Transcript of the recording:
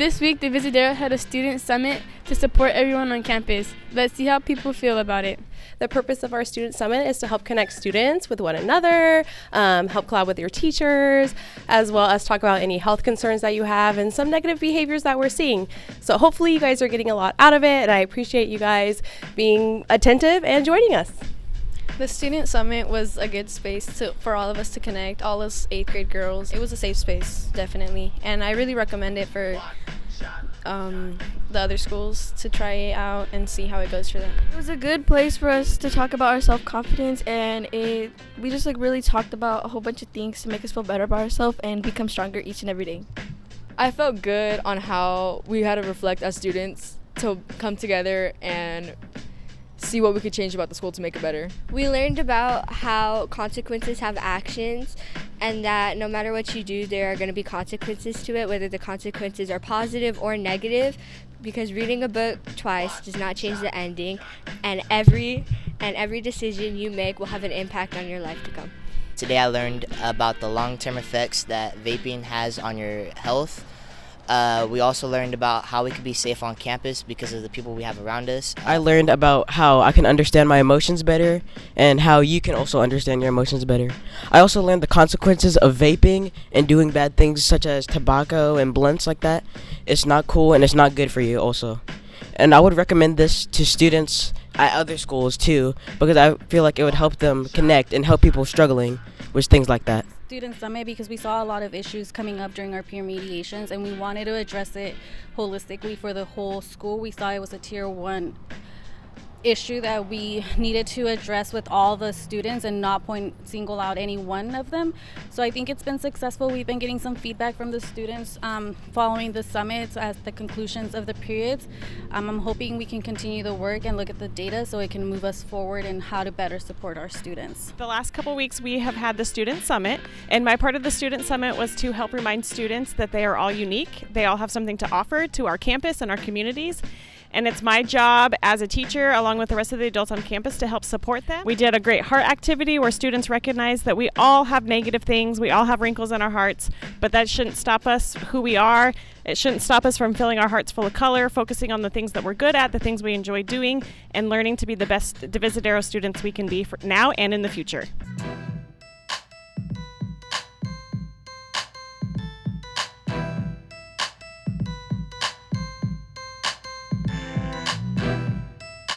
This week, Divisadero had a student summit to support everyone on campus. Let's see how people feel about it. The purpose of our student summit is to help connect students with one another, help collab with your teachers, as well as talk about any health concerns that you have and some negative behaviors that we're seeing. So hopefully you guys are getting a lot out of it, and I appreciate you guys being attentive and joining us. The student summit was a good space for all of us to connect, all us 8th grade girls. It was a safe space, definitely, and I really recommend it for the other schools to try it out and see how it goes for them. It was a good place for us to talk about our self-confidence, and we just really talked about a whole bunch of things to make us feel better about ourselves and become stronger each and every day. I felt good on how we had to reflect as students to come together and see what we could change about the school to make it better. We learned about how consequences have actions, and that no matter what you do, there are going to be consequences to it, whether the consequences are positive or negative, because reading a book twice does not change the ending, and every decision you make will have an impact on your life to come. Today I learned about the long-term effects that vaping has on your health. We also learned about how we could be safe on campus because of the people we have around us. I learned about how I can understand my emotions better and how you can also understand your emotions better. I also learned the consequences of vaping and doing bad things such as tobacco and blunts like that. It's not cool and it's not good for you also. And I would recommend this to students at other schools too, because I feel like it would help them connect and help people struggling with things like that. Student summit because we saw a lot of issues coming up during our peer mediations, and we wanted to address it holistically for the whole school. We saw it was a tier 1 issue that we needed to address with all the students and not single out any one of them. So I think it's been successful. We've been getting some feedback from the students following the summits at the conclusions of the periods. I'm hoping we can continue the work and look at the data so it can move us forward in how to better support our students. The last couple weeks we have had the Student Summit, and my part of the Student Summit was to help remind students that they are all unique. They all have something to offer to our campus and our communities. And it's my job as a teacher, along with the rest of the adults on campus, to help support them. We did a great heart activity where students recognized that we all have negative things, we all have wrinkles in our hearts, but that shouldn't stop us who we are. It shouldn't stop us from filling our hearts full of color, focusing on the things that we're good at, the things we enjoy doing, and learning to be the best Divisadero students we can be for now and in the future.